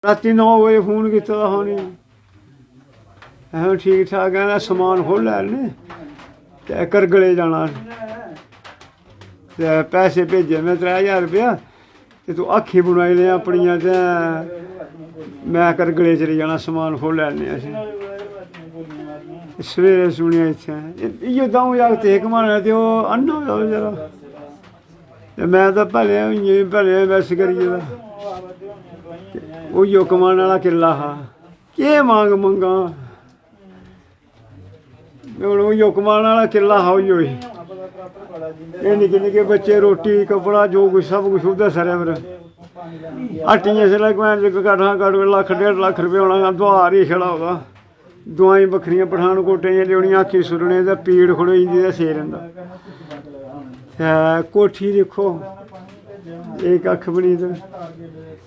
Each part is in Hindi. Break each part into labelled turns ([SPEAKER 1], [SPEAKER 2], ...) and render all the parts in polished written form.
[SPEAKER 1] राती 9 बजे फोन कीता होनी ठीक ठाक कहना समान खोल लैने ते करगले जाना ते पैसे भेजे मैं 3000 रुपया ते तू अक्खी बनाई ले अपनियां ते मैं करगले चली जाना समान खोल लैने असें सवेरे सुनेआ इत्थें इ'यो द'ऊं जागत हे घमाने ते ओह् अन्ना होया बेचारा ते मैं तां भलेआं इ'यां भलेआं बस करी गेदा उ'यो कमाने आह्ला किल्ला हा केह् मंगां हून उ'यो कमाने आह्ला किल्ला हा उ'यो ही एह् निक्के निक्के बच्चे रोटी कपड़ा जो कुछ सब कुछ ओह्दे सिरै पर हट्टियां इसलै कट्ठां कट्ठ 1 1.5 लक्ख रपेआ होना दोआर ही छड़ा ओह्दा दवाईं बक्खरियां पठानकोटें दियां लेओनियां अक्खी सुरने ते पीड़ खड़ोई जंदी ते सिर जंदा कोठी दिक्खो एह् कक्ख बी निं ते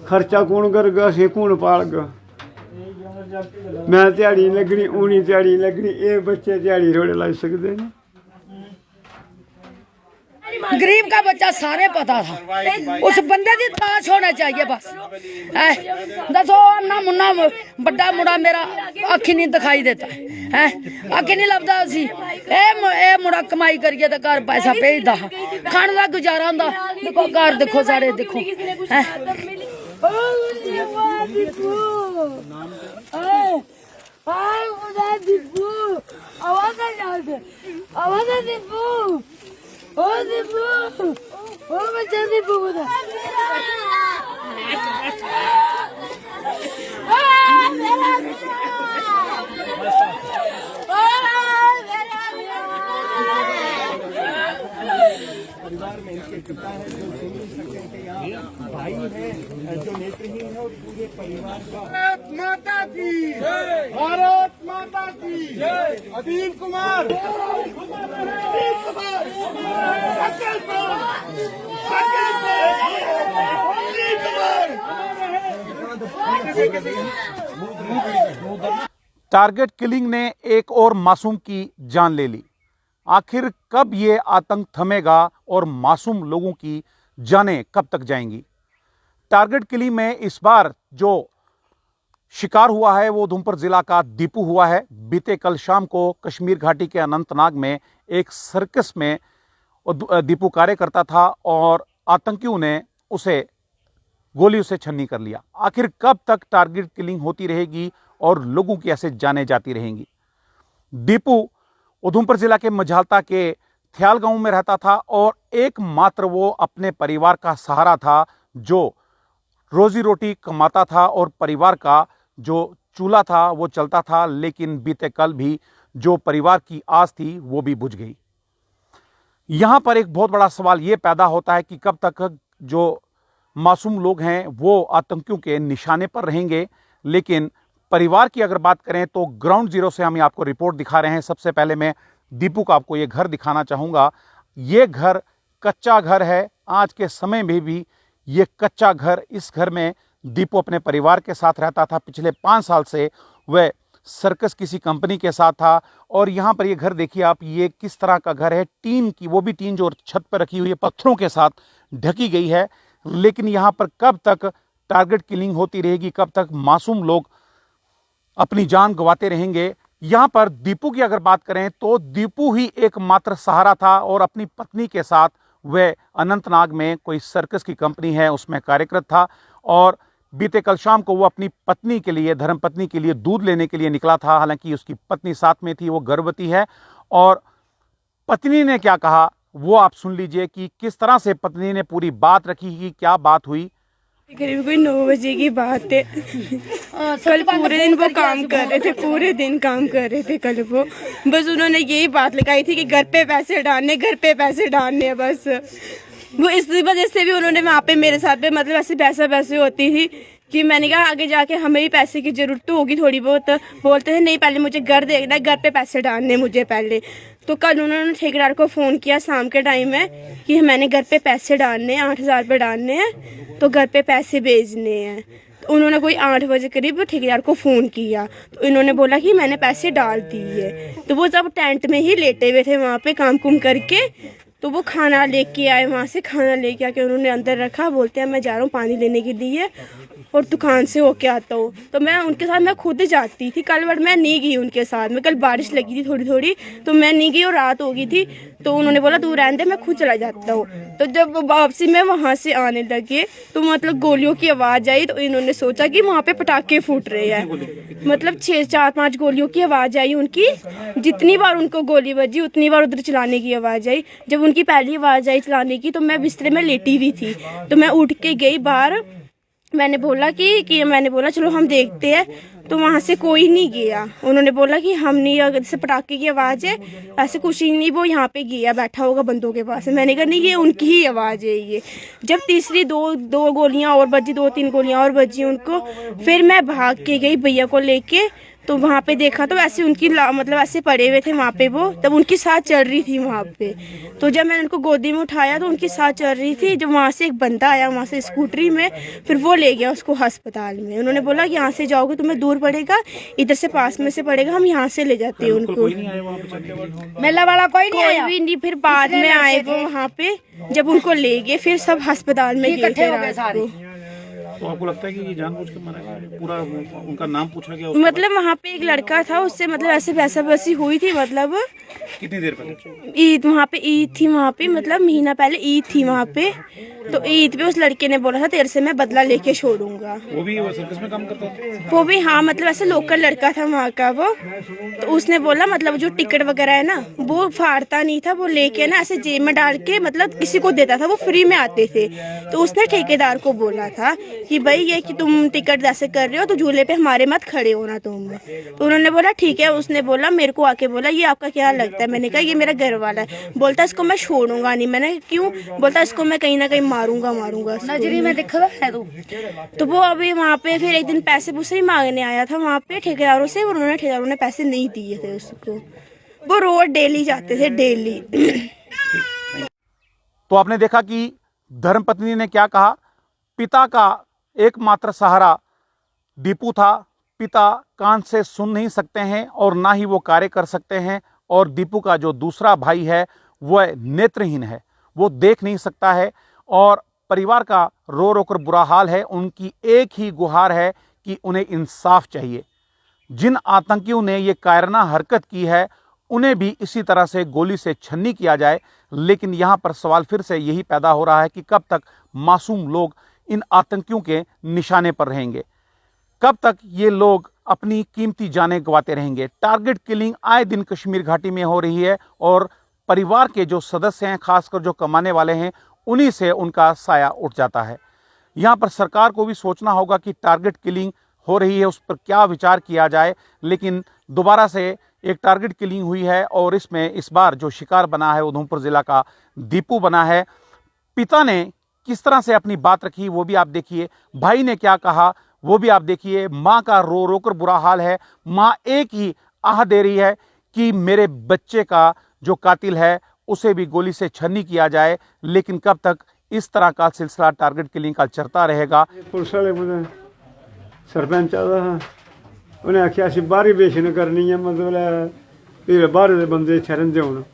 [SPEAKER 1] खर्चा कौन करगा असें कौन पालगा मैं ध्याड़ी निं लग्गनी उ'नें ध्याड़ी निं लग्गनी एह् बच्चे ध्याड़ी थोड़े लाई सकदे न
[SPEAKER 2] गरीब का बच्चा सारे पता था उस बंदे की तलाश होना चाहिए बस दसो अन्ना मुन्ना बड़ा मुड़ा मेरा अखी नहीं दिखाई देता है अखी नहीं लभदा सी ए मुड़ा कमाई करिए तो घर पैसा भेजदा खाने का गुजारा होंदा देखो घर देखो सारे देखो ओ दीपू ओ बच्चा दीपू बोला
[SPEAKER 3] परिवार में इनके पिता है जो सुन नहीं सकते थे या भाई है जो नेत्रहीन है और पूरे परिवार का भारत माता की भारत माता की अनिल कुमार
[SPEAKER 4] टारगेट किलिंग ने एक और मासूम की जान ले ली। आखिर कब ये आतंक थमेगा और मासूम लोगों की जानें कब तक जाएंगी? टारगेट किलिंग में इस बार जो शिकार हुआ है वो उधमपुर जिला का दीपू हुआ है। बीते कल शाम को कश्मीर घाटी के अनंतनाग में एक सर्कस में दीपू कार्य करता था और आतंकियों ने गोली से छन्नी कर लिया। आखिर कब तक टारगेट किलिंग होती रहेगी और लोगों की ऐसे जाने जाती रहेंगी? दीपू उधमपुर जिला के मझालता के थ्याल गांव में रहता था और एकमात्र वो अपने परिवार का सहारा था, जो रोजी रोटी कमाता था और परिवार का जो चूल्हा था वो चलता था। लेकिन बीते कल भी जो परिवार की आस थी वो भी बुझ गई। यहां पर एक बहुत बड़ा सवाल ये पैदा होता है कि कब तक जो मासूम लोग हैं वो आतंकियों के निशाने पर रहेंगे। लेकिन परिवार की अगर बात करें तो ग्राउंड जीरो से हम आपको रिपोर्ट दिखा रहे हैं। सबसे पहले मैं दीपू को आपको ये घर दिखाना चाहूँगा। ये घर कच्चा घर है। आज के समय में भी ये कच्चा घर, इस घर में दीपू अपने परिवार के साथ रहता था। पिछले 5 साल से वह सर्कस किसी कंपनी के साथ था। और यहाँ पर ये घर देखिए आप, ये किस तरह का घर है, टीन की, वो भी टीन जो छत पर रखी हुई है पत्थरों के साथ ढकी गई है। लेकिन यहाँ पर कब तक टारगेट किलिंग होती रहेगी, कब तक मासूम लोग अपनी जान गंवाते रहेंगे? यहाँ पर दीपू की अगर बात करें तो दीपू ही एकमात्र सहारा था और अपनी पत्नी के साथ वह अनंतनाग में कोई सर्कस की कंपनी है उसमें कार्यरत था। और बीते कल शाम को वो अपनी पत्नी के लिए, धर्मपत्नी के लिए दूध लेने के लिए निकला था। हालांकि उसकी पत्नी साथ में थी, वो गर्भवती है। और पत्नी ने क्या कहा वो आप सुन लीजिए कि किस तरह से पत्नी ने पूरी बात रखी कि क्या बात हुई।
[SPEAKER 5] करीब कोई 9 बजे की बात है। कल पूरे दिन वो काम कर रहे थे, पूरे दिन काम कर रहे थे कल वो। बस उन्होंने यही बात लगाई थी कि घर पे पैसे डालने, घर पे पैसे डालने। बस वो इस वजह से भी उन्होंने वहाँ पे मेरे साथ पे मतलब ऐसे पैसे होती थी कि मैंने कहा आगे जाके हमें भी पैसे की जरूरत तो होगी थोड़ी बहुत। बोलते थे नहीं पहले मुझे घर देखना है, घर पे पैसे डालने मुझे पहले। तो कल उन्होंने ठेकेदार को फ़ोन किया शाम के टाइम में कि मैंने घर पे पैसे डालने हैं, 8,000 रुपये डालने हैं, तो घर पे पैसे भेजने हैं। तो उन्होंने कोई 8 बजे करीब ठेकेदार को फ़ोन किया तो इन्होंने बोला कि मैंने पैसे डाल दिए। तो वो जब टेंट में ही लेटे हुए थे वहाँ पे काम कुम करके, तो वो खाना लेके आए, वहाँ से खाना लेके आके उन्होंने अंदर रखा। बोलते हैं मैं जा रहा हूँ पानी लेने के लिए। और दुकान से होके आता हूँ। तो मैं उनके साथ मैं खुद जाती थी, कल बट मैं नहीं गई उनके साथ में, कल बारिश लगी थी थोड़ी थोड़ी तो मैं नहीं गई और रात हो गई थी। तो उन्होंने बोला तू रहने दे, मैं खुद चला जाता हूँ। तो जब वापसी में वहाँ से आने लगे तो मतलब गोलियों की आवाज़ आई, तो इन्होंने सोचा कि वहाँ पे पटाखे फूट रहे हैं। मतलब 4-5 गोलियों की आवाज़ आई उनकी, जितनी बार उनको गोली बजी उतनी बार उधर चलाने की आवाज़ आई। जब उनकी पहली आवाज़ आई चलाने की तो मैं बिस्तर में लेटी हुई थी, तो मैं उठ के गई बाहर। मैंने बोला कि मैंने बोला चलो हम देखते हैं, तो वहाँ से कोई नहीं गया। उन्होंने बोला कि हम नहीं, अगर जैसे पटाखे की आवाज़ है ऐसे कुछ ही नहीं, वो यहाँ पे गया बैठा होगा बंदों के पास। मैंने कहा नहीं, ये उनकी ही आवाज़ है ये। जब तीसरी दो गोलियाँ और बजी, 2-3 गोलियाँ और बजी उनको, फिर मैं भाग के गई भैया को लेके। तो वहाँ पे देखा तो ऐसे उनकी मतलब ऐसे पड़े हुए थे वहाँ पे वो, तब उनकी सांस चल रही थी वहाँ पे। तो जब मैंने उनको गोदी में उठाया तो उनकी सांस चल रही थी। जब वहाँ से एक बंदा आया वहाँ से स्कूटरी में, फिर वो ले गया उसको अस्पताल में। उन्होंने बोला यहाँ से जाओगे तुम्हें दूर पड़ेगा, इधर से पास में से पड़ेगा, हम यहाँ से ले जाते हैं उनको।
[SPEAKER 2] मेला वाला कोई नहीं आया?
[SPEAKER 5] भी नहीं। फिर बाद में आए वो वहाँ पे, जब उनको ले गए फिर सब अस्पताल में गए थे रात को।
[SPEAKER 4] तो आपको लगता है कि ये जानबूझ के मारा गया? पूरा उनका नाम पूछा गया?
[SPEAKER 5] मतलब वहाँ पे एक लड़का था, उससे मतलब ऐसे पैसा वैसी हुई थी। मतलब
[SPEAKER 4] कितनी देर पहले?
[SPEAKER 5] ईद, वहाँ पे ईद थी, वहाँ पे मतलब महीना पहले ईद थी वहाँ पे। तो ईद पे उस लड़के ने बोला था तेरे से मैं बदला लेके छोड़ूंगा।
[SPEAKER 4] वो भी सर्कस में काम करता था?
[SPEAKER 5] वो भी हाँ, मतलब ऐसे लोकल लड़का था वहाँ का वो। तो उसने बोला मतलब जो टिकट वगैरह है ना वो फाड़ता नहीं था, वो लेके ना ऐसे जेब में डाल के मतलब किसी को देता था, वो फ्री में आते थे। तो उसने ठेकेदार को बोला था कि भाई ये कि तुम टिकट ऐसे कर रहे हो तो झूले पे हमारे मत खड़े होना तुम। तो उन्होंने बोला ठीक है। उसने बोला मेरे को आके बोला ये आपका क्या लगता है? मैंने कहा ये मेरा घर वाला है। बोलता इसको मैं छोड़ूंगा नहीं। मैंने क्यों? बोलता इसको मैं कहीं ना कहीं मारूंगा इसको।
[SPEAKER 2] नजरी में दिख रहा है तू।
[SPEAKER 5] तो वो अभी वहाँ पे फिर एक दिन पैसे पूसे मांगने आया था वहाँ पे ठेकेदारों से, और ठेकेदारों ने पैसे नहीं दिए थे उसको। वो रोज डेली जाते थे, डेली।
[SPEAKER 4] तो आपने देखा कि धर्मपत्नी ने क्या कहा। पिता का एकमात्र सहारा दीपू था। पिता कान से सुन नहीं सकते हैं और ना ही वो कार्य कर सकते हैं। और दीपू का जो दूसरा भाई है वह नेत्रहीन है, वो देख नहीं सकता है। और परिवार का रो रो कर बुरा हाल है। उनकी एक ही गुहार है कि उन्हें इंसाफ चाहिए। जिन आतंकियों ने ये कायराना हरकत की है उन्हें भी इसी तरह से गोली से छन्नी किया जाए। लेकिन यहाँ पर सवाल फिर से यही पैदा हो रहा है कि कब तक मासूम लोग इन आतंकियों के निशाने पर रहेंगे, कब तक ये लोग अपनी कीमती जानें गंवाते रहेंगे। टारगेट किलिंग आए दिन कश्मीर घाटी में हो रही है और परिवार के जो सदस्य हैं, खासकर जो कमाने वाले हैं, उन्हीं से उनका साया उठ जाता है। यहाँ पर सरकार को भी सोचना होगा कि टारगेट किलिंग हो रही है उस पर क्या विचार किया जाए। लेकिन दोबारा से एक टारगेट किलिंग हुई है और इसमें इस बार जो शिकार बना है उधमपुर जिला का दीपू बना है। पिता ने किस तरह से अपनी बात रखी वो भी आप देखिए, भाई ने क्या कहा वो भी आप देखिए। माँ का रो रो कर बुरा हाल है। माँ एक ही आह दे रही है कि मेरे बच्चे का जो कातिल है उसे भी गोली से छन्नी किया जाए। लेकिन कब तक इस तरह का सिलसिला टारगेट किलिंग का चलता रहेगा।
[SPEAKER 1] पुलिस वाले मुझे सरपंच आता उन्हें आख्या असी बाहरी बेचन करनी है, मतलब फिर बाहर के बंदे इतने रहिंदे होन।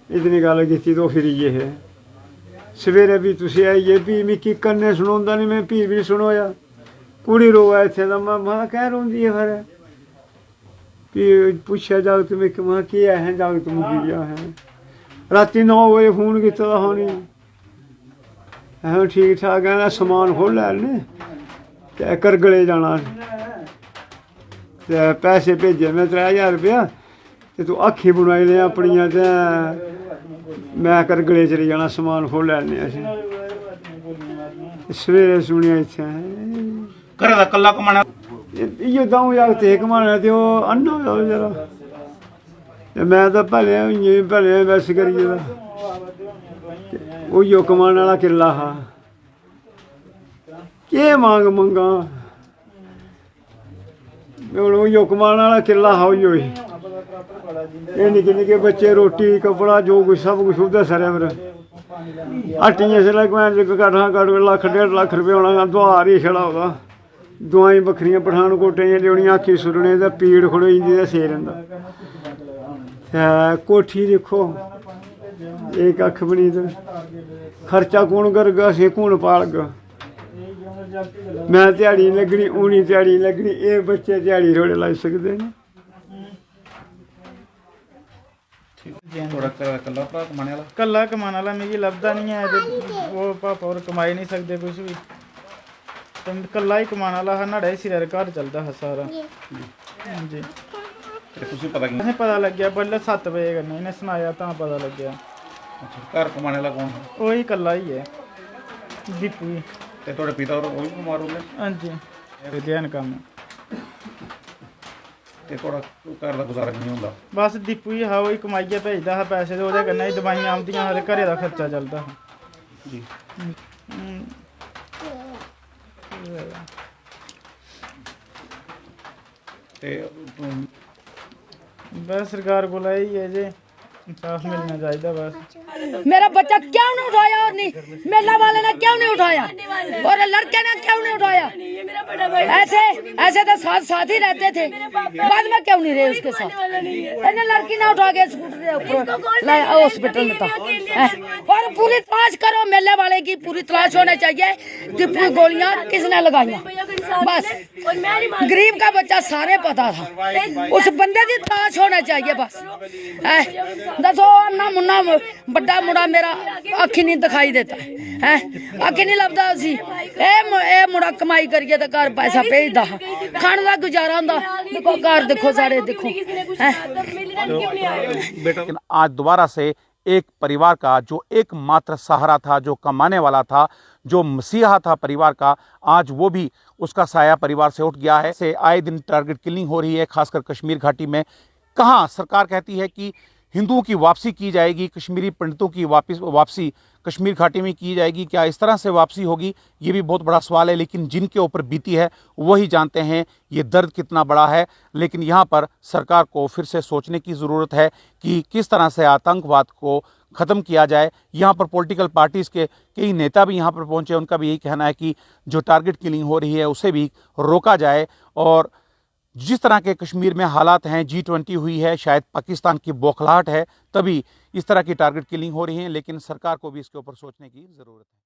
[SPEAKER 1] इतनी गल की तो फिर ये है सवेरे भी तुम आइए भी मिकी कन्ने सुना नहीं, मैं भी नहीं सुनोया। कुड़ी रोआ इतने तो मैं कह रोंदी है। फिर भी पूछा जाग तुम एक मां की है जाग तुम की गया है। राती 9 बजे फोन किया होनी ठीक ठाक है, समान खोल लैने ते करगले जाना ते पैसे भेजे मैं 3000 रुपया ते तू अक्खी बनवाई ले अपनियां ते मैं करगले चली जाना समान खोल लैने। सवेरे सुनिया इत्थै
[SPEAKER 4] घरै दा कल्ला कमाना
[SPEAKER 1] इयो दऊं जागत हे कमाने ते ओह् अन्ना होया बेचारा ते मैं तां भलेआं वैस करियै दा उयो कमाने वाला किल्ला हा। केह् मंगा हुण उयो कमाने वाला किल्ला हा उयो ही। एह् निक्के निक्के बच्चे रोटी कपड़ा जो कुछ सब कुछ ओह्दे सिरै पर। हट्टियां इसलै कट्ठा कट्ठ 1.5 लक्ख रपेआ होना दुहार ही छड़ा ओह्दा। दवाई बक्खरियां पठानकोटें दियां लेओनियां अक्खी सुट्टने ते पीड़ खड़ोई जंदी ते सिर होंदा। कोठी दिक्खो एक कक्ख बी निं ते खर्चा कौन करगा, असें कौन पालगा। मैं दिहाड़ी नहीं लगनी, उनी दिहाड़ी नहीं लगनी, ये बच्चे दिहाड़ी थोड़े लग सकते हैं।
[SPEAKER 3] कल्ला कमाने वाला मिगी लभदा नहीं है ते वो पापा होर कमाई नहीं सकदे कुछ भी, ते कल्ला ही कमाने वाला हा, न्हाड़े सिरे घर चलदा हा सारा। हां जी असें पता लग्गेआ बडलै 7 बजे कन्नै इन्हें सनाया तां पता लग्गेआ।
[SPEAKER 4] घर कमाने वाला कौन है?
[SPEAKER 3] ਉਹੀ कल्ला ही है, दीपू ही।
[SPEAKER 4] ते थोड़े पिता और वो भी बीमार हो गए?
[SPEAKER 3] हां जी विद्यान कम्म
[SPEAKER 4] ते थोड़ा घर दा गुजारा नहीं होंदा?
[SPEAKER 3] बस दीपू ही हा, वही कमाइयै भेजदा हा पैसे, ते ओह्दे कन्नै ही दवाइयां आंदियां हा ते घरै दा खर्चा चलदा हा
[SPEAKER 4] जी। ते
[SPEAKER 3] बस सरकार कोला यही है जे इंसाफ मिलना चाहिए बस।
[SPEAKER 2] मेरा बच्चा क्यों नहीं उठाया? और नहीं मेला वाले ने क्यों नहीं उठाया? और लड़के ने क्यों नहीं उठाया? ऐसे ऐसे तो साथ साथ ही रहते थे, बाद में क्यों नहीं रहे उसके साथ? इन्हें लड़की ना उठा के स्कूटर हॉस्पिटल में था। और पूरी तलाश करो मेले वाले की, पूरी तलाश होनी चाहिए कि पूरी गोलियां किसने लगाई। बस गरीब का बच्चा सारे पता था, उस बंदे की तलाश होनी चाहिए बस। दसो ना मुन्ना बड़ा मुड़ा मेरा अखी नहीं दिखाई देता है, अखी नहीं लभदा उसी। ए मुड़ा कमाई करिए तो घर पैसा भेजदा, खाने का गुजारा होंदा। देखो घर देखो सारे देखो।
[SPEAKER 4] लेकिन आज दोबारा से एक परिवार का जो एकमात्र सहारा था, जो कमाने वाला था, जो मसीहा था परिवार का, आज वो भी उसका साया परिवार से उठ गया है। से आए दिन टारगेट किलिंग हो रही है, खासकर कश्मीर घाटी में। कहाँ सरकार कहती है कि हिंदुओं की वापसी की जाएगी, कश्मीरी पंडितों की वापसी कश्मीर घाटी में की जाएगी। क्या इस तरह से वापसी होगी, ये भी बहुत बड़ा सवाल है। लेकिन जिनके ऊपर बीती है वही जानते हैं ये दर्द कितना बड़ा है। लेकिन यहाँ पर सरकार को फिर से सोचने की ज़रूरत है कि किस तरह से आतंकवाद को ख़त्म किया जाए। यहाँ पर पॉलिटिकल पार्टीज़ के कई नेता भी यहाँ पर पहुँचे, उनका भी यही कहना है कि जो टारगेट किलिंग हो रही है उसे भी रोका जाए। और जिस तरह के कश्मीर में हालात हैं, G20 हुई है, शायद पाकिस्तान की बौखलाहट है, तभी इस तरह की टारगेट किलिंग हो रही है। लेकिन सरकार को भी इसके ऊपर सोचने की ज़रूरत है।